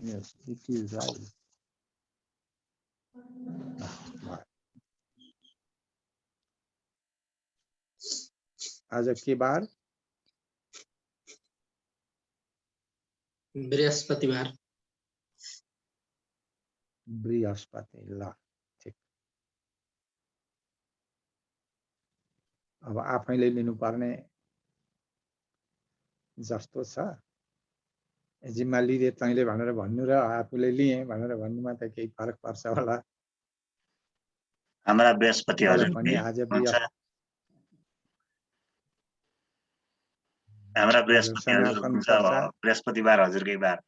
Yes, it is right. आज के बार बृहस्पतिबार बृहस्पति ल ठीक अब आफैले लिनुपर्ने जस्तो छ जिम्मा लिदे तैँले भनेर भन्नु र आफूले लिए भनेर भन्नुमा त केही फरक पर्छ होला हाम्रा बृहस्पति हजुर पनि आज हाम्रा बृहस्पति हजुर हुन्छ बृहस्पतिबार हजुरकै बार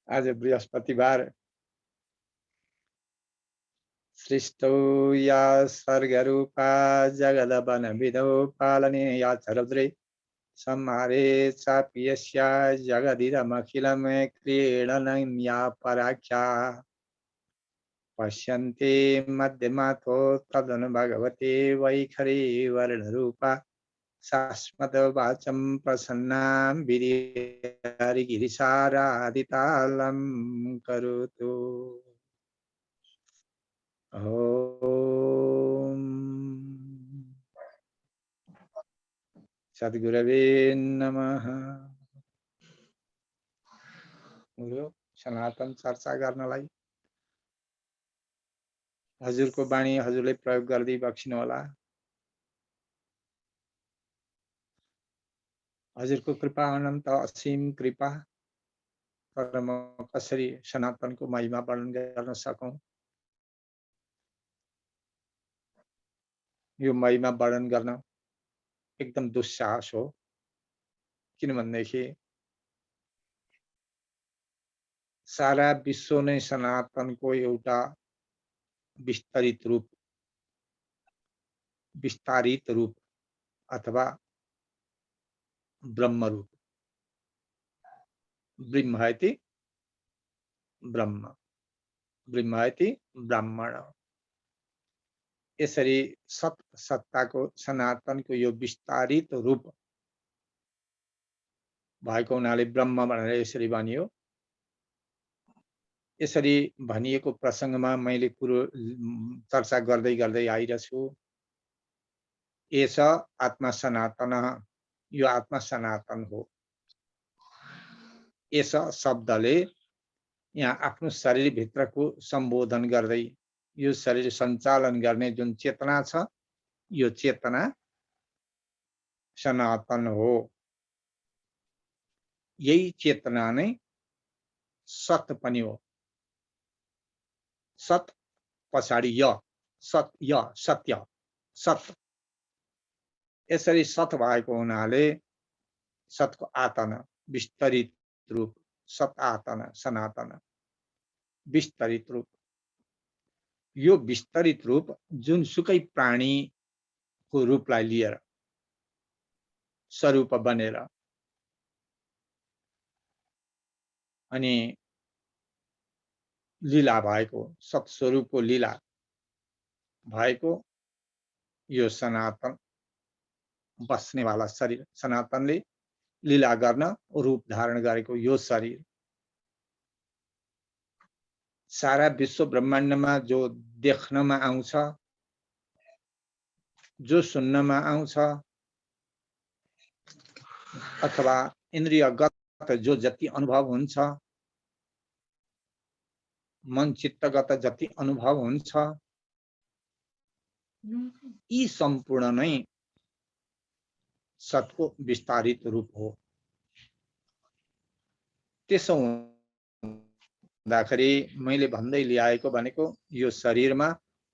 आज बृहस्पतिबार सृष्टौ या सर्गरूपा जगदवन विधौ पालने या चरद्रे संहारे चाप्यस्या जगदिदमखिलं क्रीडनं या पराख्या पश्यन्ते मध्यमाथो तदनु भगवते वैखरी वर्णरूपा शाश्वतवाचं प्रसन्नां विरिगिरिसारादितालं करोतु ओम सद्गुरवे नमः सनातन चर्चा गर्नलाई हजुरको बाणी हजुरले प्रयोग गर्दै बक्सिनु होला हजुरको कृपा अनन्त असीम कृपा तर म कसरी सनातनको महिमा वर्णन गर्न सकौं यो महिमा वर्णन गर्न एकदम दुस्साहस हो किनभनेदेखि सारा विश्व नै सनातनको एउटा विस्तारित रूप अथवा ब्रह्म रूप ब्रह्मैति ब्रह्म ब्रह्मैति ब्राह्मण यसरी सत्ताको सनातनको यो विस्तारित रूप भएको हुनाले ब्रह्म भनेर यसरी भनियो यसरी भनिएको प्रसंगमा मैले कुरो चर्चा गर्दै गर्दै आइरहेछु एष आत्मा सनातन यो आत्मा सनातन हो एष शब्दले यहाँ आफ्नो शरीर भित्रको सम्बोधन गर्दै यो शरीर सञ्चालन गर्ने जुन चेतना छ यो चेतना सनातन हो यही चेतना नै सत पनि हो सत पछाडि य सत्य सत यसरी सत भएको हुनाले सतको आतना विस्तरित रूप सत आतना सनातन विस्तरित रूप यो विस्तरित रूप जुनसुकै प्राणीको रूपलाई लिएर स्वरूप बनेर अनि लीला भएको सत्स्वरूपको लीला भएको यो सनातन बस्नेवाला शरीर सनातनले लीला गर्न रूप धारण गरेको यो शरीर सारा विश्व ब्रह्माण्डमा जो देख्नमा आउँछ जो सुन्नमा आउँछ अथवा इन्द्रियगत जो जति अनुभव हुन्छ मन चित्तगत जति अनुभव हुन्छ यी सम्पूर्ण नै सतको विस्तारित रूप हो त्यसो हुँदाखेरि मैले भन्दै ल्याएको भनेको यो शरीरमा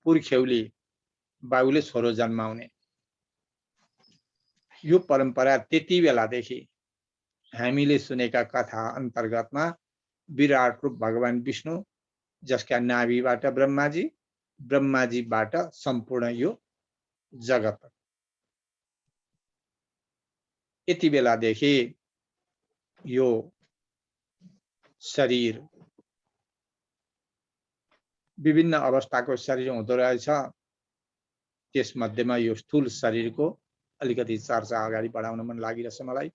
पुर्ख्यौली बाबुले छोरो जन्माउने यो परम्परा त्यति बेलादेखि हामीले सुनेका कथा अन्तर्गतमा विराट रूप भगवान विष्णु जसका नाभिबाट ब्रह्माजीबाट सम्पूर्ण यो जगत यति बेलादेखि यो शरीर विभिन्न अवस्थाको शरीर हुँदो रहेछ त्यसमध्येमा यो स्थूल शरीरको अलिकति चर्चा अगाडि बढाउन मन लागिरहेछ मलाई।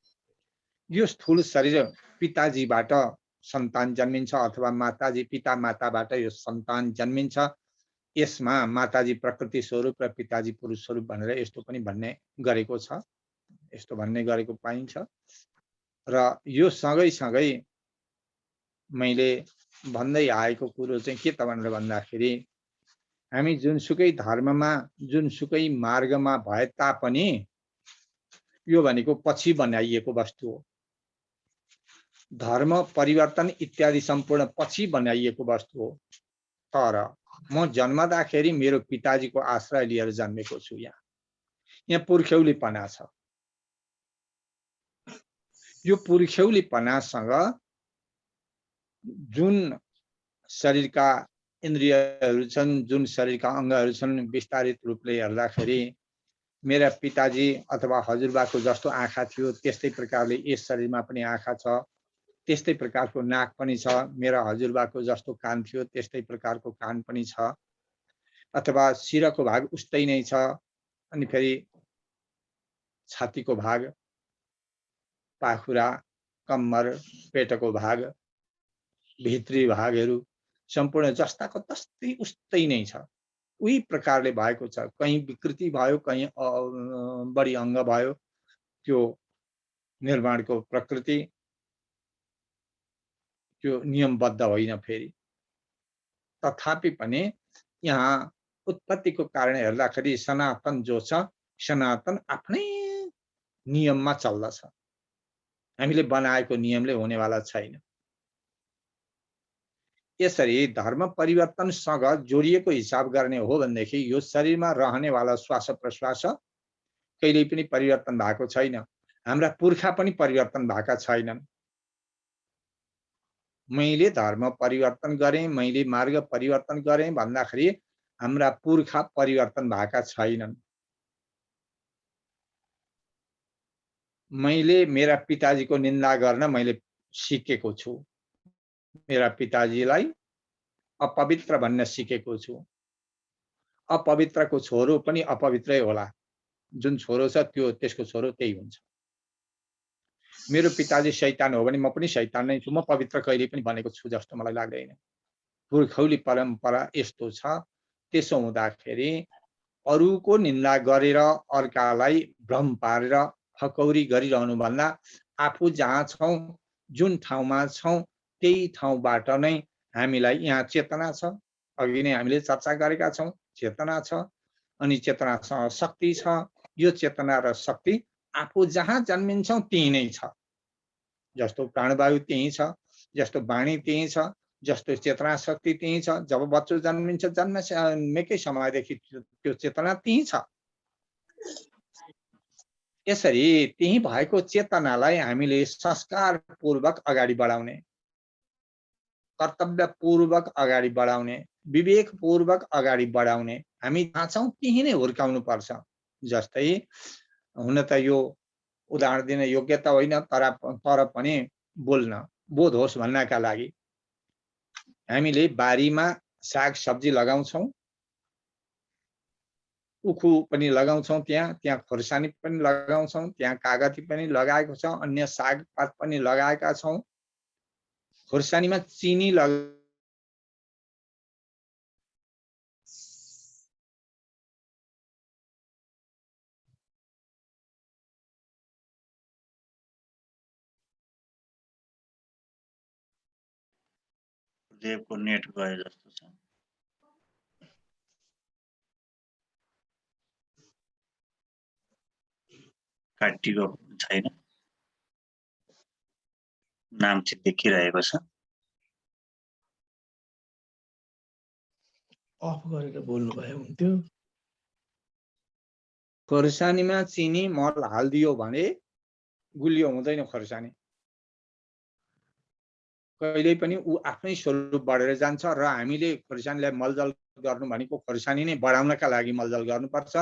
यो स्थूल शरीर पिताजीबाट सन्तान जन्मिन्छ अथवा माताजी पिता माताबाट यो सन्तान जन्मिन्छ। यसमा माताजी प्रकृति स्वरूप र पिताजी पुरुष स्वरूप भनेर यस्तो पनि भन्ने गरेको छ, यस्तो भन्ने गरेको पाइन्छ। र यो सँगै मैले भन्दै आएको कुरो चाहिँ के त भनेर भन्दाखेरि हामी जुनसुकै धर्ममा जुनसुकै मार्गमा भए तापनि यो भनेको पछि बनाइएको वस्तु हो। धर्म परिवर्तन इत्यादि सम्पूर्ण पछि बनाइएको वस्तु हो। तर म जन्मदाखेरि मेरो पिताजीको आश्रय लिएर जन्मेको छु। यहाँ पुर्ख्यौलीपना छ। यो पुर्ख्यौलीपनासँग जुन शरीरका इन्द्रियहरू छन्, जुन शरीरका अङ्गहरू छन्, विस्तारित रूपले हेर्दाखेरि मेरा पिताजी अथवा हजुरबाको जस्तो आँखा थियो त्यस्तै प्रकारले यस शरीरमा पनि आँखा छ, त्यस्तै प्रकारको नाक पनि छ। मेरा हजुरबाको जस्तो कान थियो त्यस्तै प्रकारको कान पनि छ, अथवा शिरको भाग उस्तै नै छ। अनि फेरि छातीको भाग, पाखुरा, कम्मर, पेटको भाग, भित्री भागहरू सम्पूर्ण जस्ताको तस्तै उस्तै नै छ। उही प्रकारले भएको छ। कहीँ विकृति भयो, कहीँ बढी अङ्ग भयो। त्यो निर्माणको प्रकृति त्यो नियमबद्ध होइन फेरि। तथापि पनि यहाँ उत्पत्तिको कारण हेर्दाखेरि सनातन जो छ, सनातन आफ्नै नियममा चल्दछ। हामीले बनाएको नियमले हुनेवाला छैन। यसरी धर्म परिवर्तनसँग जोडिएको हिसाब गर्ने हो भनेदेखि यो शरीरमा रहनेवाला श्वास प्रश्वास कहिल्यै पनि परिवर्तन भएको छैन। हाम्रा पुर्खा पनि परिवर्तन भएका छैनन्। मैले धर्म परिवर्तन गरेँ, मैले मार्ग परिवर्तन गरेँ भन्दाखेरि हाम्रा पुर्खा परिवर्तन भएका छैनन्। मैले मेरा पिताजीको निन्दा गर्न मैले सिकेको छु। मेरा पिताजीलाई अपवित्र भन्न सिकेको छु। अपवित्रको छोरो पनि अपवित्रै होला। जुन छोरो छ त्यो त्यसको छोरो त्यही हुन्छ। मेरो पिताजी शैतान हो भने म पनि शैतान नै छु। म पवित्र कहिले पनि बनेको छु जस्तो मलाई लाग्दैन। पुर्खौली परम्परा यस्तो छ। त्यसो हुँदाखेरि अरूको निन्दा गरेर अर्कालाई भ्रम पारेर फकौरी गरिरहनु भन्दा आफू जहाँ छौँ, जुन ठाउँमा छौँ त्यही ठाउँबाट नै हामीलाई यहाँ चेतना छ। अघि नै हामीले चर्चा गरेका छौँ। चेतना छ अनि चेतनासँग शक्ति छ। यो चेतना र शक्ति आफू जहाँ जन्मिन्छौँ त्यही नै छ। जस्तो प्राणवायु त्यही छ, जस्तो वाणी त्यही छ, जस्तो चेतना शक्ति त्यही छ। जब बच्चो जन्मिन्छ जन्मेकै समयदेखि त्यो चेतना त्यही छ। यसरी त्यही भएको चेतनालाई हामीले संस्कारपूर्वक अगाडि बढाउने, कर्तव्यपूर्वक अगाडि बढाउने, विवेकपूर्वक अगाडि बढाउने, हामी जहाँ छौँ त्यही नै हुर्काउनु पर्छ। जस्तै हुन त यो उदाहरण दिन योग्य त होइन, तर पनि बोल्न बोध होस् भन्नका लागि हामीले बारीमा साग सब्जी लगाउँछौँ, उखु पनि लगाउँछौँ, त्यहाँ खोर्सानी पनि लगाउँछौँ, त्यहाँ कागती पनि लगाएको छ, अन्य सागपात पनि लगाएका छौँ। खोर्सानीमा चिनी देवको नेट गए जस्तो छ। काटिएको छैन, नाम चाहिँ देखिरहेको छ। अफ गरेर बोल्नु भयो हुन्थ्यो। खोर्सानीमा चिनी मल हालिदियो भने गुलियो हुँदैन। खोर्सानी कहिल्यै पनि ऊ आफ्नै स्वरूप बढेर जान्छ र हामीले खोर्सानीलाई मलजल गर्नु भनेको खोर्सानी नै बढाउनका लागि मलजल गर्नुपर्छ।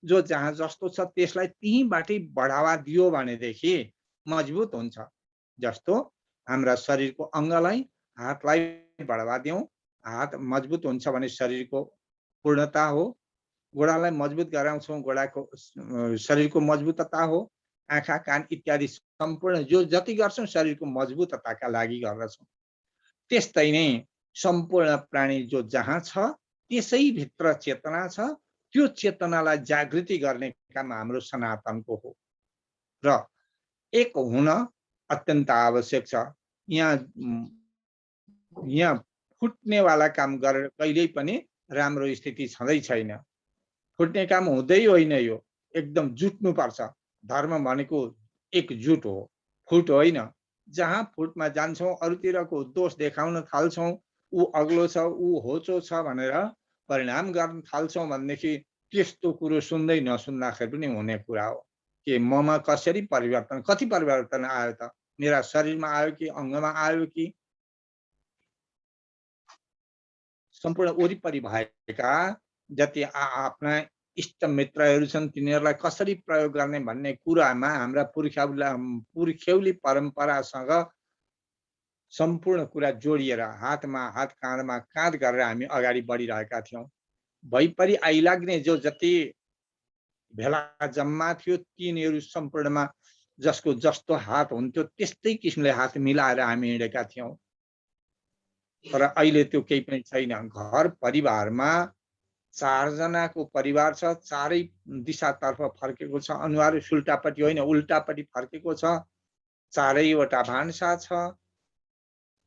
जो जहाँ जस्तो छ त्यसलाई त्यहीँबाटै बढावा दियो भनेदेखि मजबुत हुन्छ। जस्तो हाम्रा शरीरको अङ्गलाई, हातलाई बढावा दिउँ, हात मजबुत हुन्छ भने शरीरको पूर्णता हो। गोडालाई मजबुत गराउँछौँ, गोडाको शरीरको मजबुतता हो, आँखा कान इत्यादि सम्पूर्ण जो जति गर्छौँ शरीरको मजबुतताका लागि गर्दछौँ। त्यस्तै नै सम्पूर्ण प्राणी जो जहाँ छ त्यसैभित्र चेतना छ, त्यो चेतनालाई जागृति गर्ने काम हाम्रो सनातनको हो र एक हुन अत्यन्त आवश्यक छ। यहाँ फुट्नेवाला काम गरेर कहिल्यै पनि राम्रो स्थिति छँदै छैन। फुट्ने काम हुँदै होइन, यो एकदम जुट्नुपर्छ। धर्म भनेको एकजुट हो, फुट होइन। जहाँ फुटमा जान्छौँ अरूतिरको दोष देखाउन थाल्छौँ, ऊ अग्लो छ, ऊ होचो छ भनेर परिणाम गर्न थाल्छौँ भनेदेखि त्यस्तो कुरो सुन्दै नसुन्दाखेरि पनि हुने कुरा हो। के ममा कसरी परिवर्तन, कति परिवर्तन आयो त? मेरा शरीरमा आयो कि अङ्गमा आयो कि सम्पूर्ण वरिपरि भएका जति आफ्ना इष्ट मित्रहरू छन् तिनीहरूलाई कसरी प्रयोग गर्ने भन्ने कुरामा हाम्रा पुर्ख्यौली परम्परासँग सम्पूर्ण कुरा जोडिएर हातमा हात काँधमा काँध गरेर हामी अगाडि बढिरहेका थियौँ। भइपरि आइलाग्ने जो जति भेला जम्मा थियो तिनीहरू सम्पूर्णमा जसको जस्तो हात हुन्थ्यो त्यस्तै किसिमले हात मिलाएर हामी हिँडेका थियौँ। तर अहिले त्यो केही पनि छैन। घर परिवारमा 4 जनाको परिवार छ, चारै दिशातर्फ फर्केको छ, अनुहार सुल्टापट्टि होइन उल्टापट्टि फर्केको छ, चारैवटा भान्सा छ।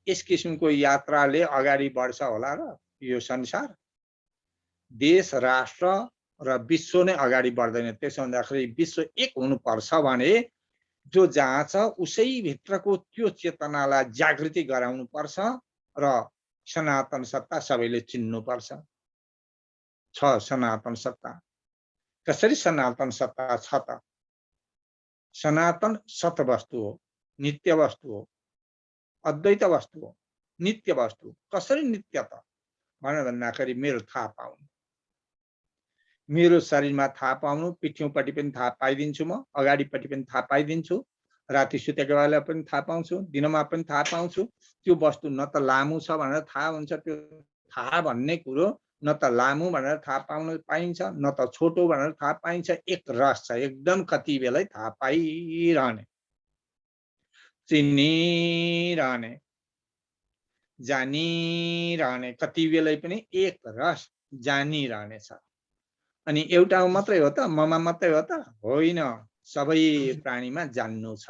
यस किसिमको यात्राले अगाडि बढ्छ होला र यो संसार? देश राष्ट्र र विश्व नै अगाडि बढ्दैन। त्यसो हुँदाखेरि विश्व एक हुनुपर्छ भने जो जहाँ छ उसै भित्रको त्यो चेतनालाई जागृति गराउनु पर्छ र सनातन सत्ता सबैले चिन्नुपर्छ। छ सनातन सत्ता। कसरी सनातन सत्ता छ त? सनातन सत वस्तु हो, नित्य वस्तु हो, अद्वैत वस्तु हो, नित्य वस्तु। कसरी नित्य त भनेर भन्दाखेरि मेरो थाहा पाउनु, मेरो शरीरमा थाहा पाउनु, पिठ्यौँपट्टि पनि थाहा पाइदिन्छु, म अगाडिपट्टि पनि थाहा पाइदिन्छु, राति सुतेको बेला पनि थाहा पाउँछु, दिनमा पनि थाहा पाउँछु। त्यो वस्तु न त लामो छ भनेर थाहा हुन्छ, त्यो थाहा भन्ने कुरो न त लामो भनेर थाहा पाउन पाइन्छ, न त छोटो भनेर थाहा पाइन्छ। एक रस छ, एकदम कति बेलै थाहा पाइरहने, चिनिरहने, जानिरहने, कति बेलै पनि एक रस जानिरहने छ। अनि एउटा मात्रै हो त? ममा मात्रै हो त? होइन, सबै प्राणीमा जान्नु छ।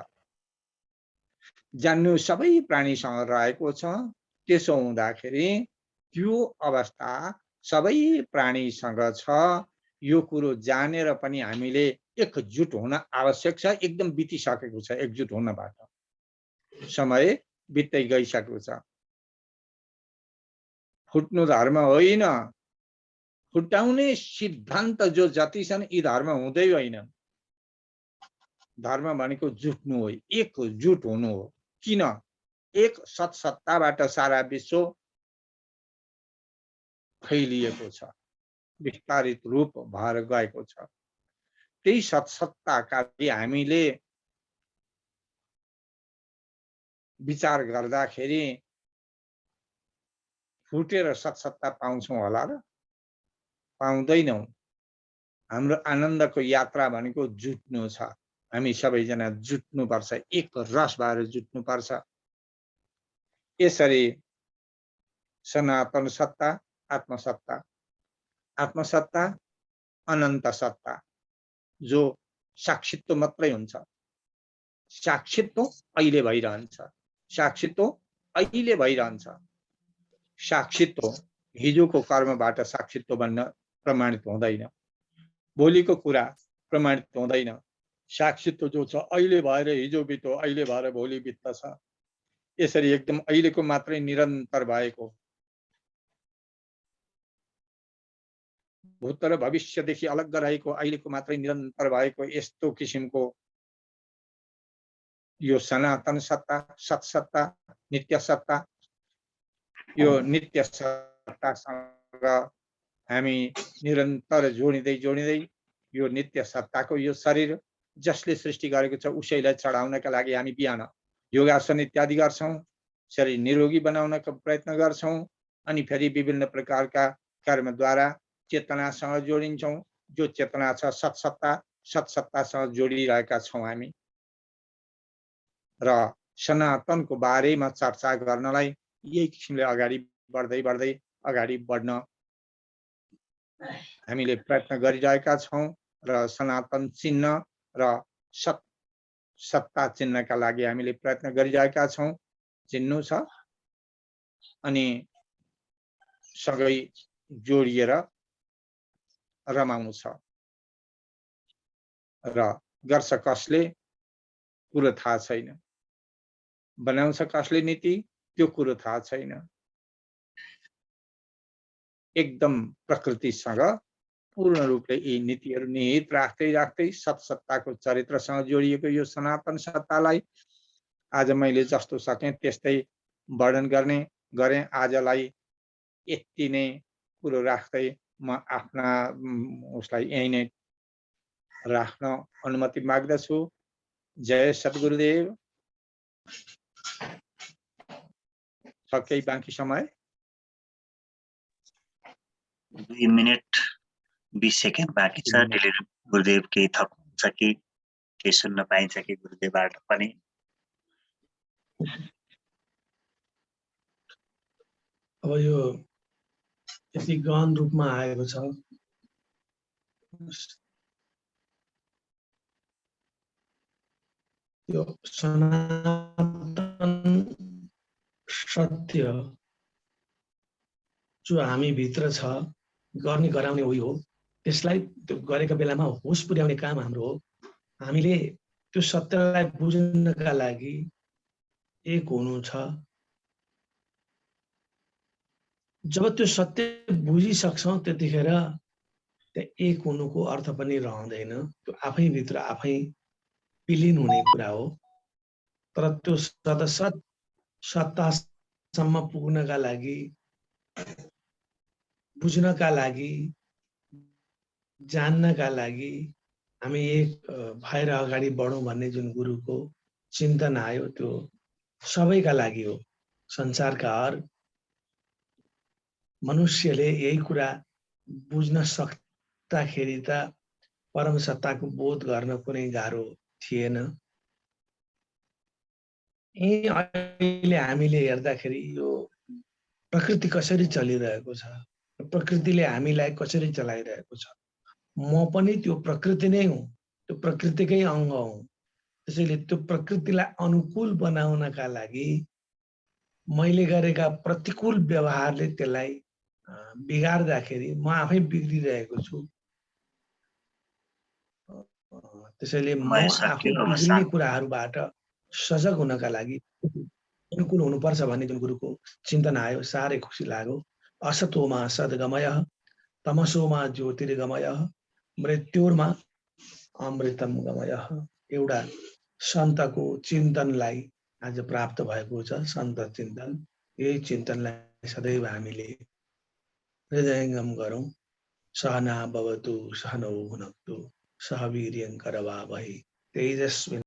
जान्नु सबै प्राणीसँग रहेको छ। त्यसो हुँदाखेरि त्यो अवस्था सबै प्राणीसँग छ। यो कुरो जानेर पनि हामीले एकजुट हुन आवश्यक छ। एकदम बितिसकेको छ एकजुट हुनबाट, समय बित्दै गइसकेको छ। फुट्नु धर्म होइन, फुटाउने सिद्धान्त जो जति छन् यी धर्म हुँदै होइनन्। धर्म भनेको जुट्नु हो, एकजुट हुनु हो। किन? एक सत्सत्ताबाट सारा विश्व फैलिएको छ, विस्तारित रूप भएर गएको छ। त्यही सत्सत्ताका लागि हामीले विचार गर्दाखेरि फुटेर सत्सत्ता पाउँछौँ होला र? पाउँदैनौँ। हाम्रो आनन्दको यात्रा भनेको जुट्नु छ। हामी सबैजना जुट्नुपर्छ, एक रस भएर जुट्नुपर्छ। यसरी सनातन सत्ता, आत्मसत्ता, आत्मसत्ता अनन्त सत्ता जो साक्षित्व मात्रै हुन्छ। साक्षित्व अहिले भइरहन्छ, साक्षित्व अहिले भइरहन्छ। साक्षित्व हिजोको कर्मबाट साक्षित्व बन्न प्रमाणित हुँदैन, भोलिको कुरा प्रमाणित हुँदैन। साक्षित्व जो छ अहिले भएर हिजो बित्यो, अहिले भएर भोलि बित्दछ। यसरी एकदम अहिलेको मात्रै निरन्तर भएको, भूत र भविष्यदेखि अलग्ग रहेको अहिलेको मात्रै निरन्तर भएको यस्तो किसिमको यो सनातन सत्ता, सत्सत्ता, नित्य सत्ता, यो नित्य सत्तासँग हामी निरन्तर जोडिँदै जोडिँदै यो नित्य सत्ताको यो शरीर जसले सृष्टि गरेको छ उसैलाई चढाउनका लागि हामी बिहान योगासन इत्यादि गर्छौँ, शरीर निरोगी बनाउनको प्रयत्न गर्छौँ। अनि फेरि विभिन्न प्रकारका कर्मद्वारा चेतनासँग जोडिन्छौँ। जो चेतना छ सत्सत्तासँग जोडिरहेका छौँ हामी। र सनातनको बारेमा चर्चा गर्नलाई यही किसिमले अगाडि बढ्न हामीले प्रयत्न गरिरहेका छौँ र सनातन चिन्ह र सत्ता चिन्हका लागि हामीले प्रयत्न गरिरहेका छौँ। चिन्नु छ अनि सँगै जोडिएर रमाउनु छ र गर्छ कसले कुरो थाहा छैन, बनाउँछ कसले नीति त्यो कुरो थाहा छैन। एकदम प्रकृतिसँग पूर्ण रूपले यी नीतिहरू निहित राख्दै सत्सत्ताको चरित्रसँग जोडिएको यो सनातन सत्तालाई आज मैले जस्तो सकेँ त्यस्तै वर्णन गरेँ। आजलाई यति नै कुरो राख्दै म आफ्ना उसलाई यही नै राख्न अनुमति माग्दछु। जय सद्गुरुदेव। छ केही बाँकी समय? 2 मिनेट 20 सेकेन्ड बाँकी छ। डेलिभरी गुरुदेव केही थप्नुहुन्छ कि केही सुन्न पाइन्छ कि गुरुदेवबाट पनि? अब यो यति गहन रूपमा आएको छ, यो सनातन सत्य जो हामी भित्र छ, गर्ने गराउने उही हो। त्यसलाई त्यो गरेका बेलामा होस पुर्याउने काम हाम्रो हो। हामीले त्यो सत्यलाई बुझ्नका लागि एक हुनु छ। जब त्यो सत्य बुझिसक्छौँ त्यतिखेर त्यो एक हुनुको अर्थ पनि रहँदैन। त्यो आफै भित्र आफै विलीन हुने कुरा हो। तर त्यो सदसत सत्तासम्म पुग्नका लागि, बुझ्नका लागि, जान्नका लागि हामी एक भएर अगाडि बढौँ भन्ने जुन गुरुको चिन्तन आयो त्यो सबैका लागि हो। संसारका हर मनुष्यले यही कुरा बुझ्न सक्दाखेरि त परम सत्ताको बोध गर्न कुनै गाह्रो थिएन। अहिले हामीले हेर्दाखेरि यो प्रकृति कसरी चलिरहेको छ, प्रकृतिले हामीलाई कसरी चलाइरहेको छ, म पनि त्यो प्रकृति नै हुँ, त्यो प्रकृतिकै अङ्ग हुँ। त्यसैले त्यो प्रकृतिलाई अनुकूल बनाउनका लागि मैले गरेका प्रतिकूल व्यवहारले त्यसलाई बिगार्दाखेरि म आफै बिग्रिरहेको छु। त्यसैले म आफू बिग्रिने कुराहरूबाट सजग हुनका लागि अनुकूल हुनुपर्छ भन्ने जुन गुरुको चिन्तन आयो, साह्रै खुसी लाग्यो। असतोमा सद्गमयः तमसोमा ज्योतिर्गमयः मृत्युर्मा अमृतम गमयः। एउटा सन्तको चिन्तनलाई आज प्राप्त भएको छ। सन्त चिन्तन, यही चिन्तनलाई सदैव हामीले हृदयङ्गम गरौँ। सहना भवतु सहनौ भुनक्तु सह वीर्यं करवावहै तेजस्विना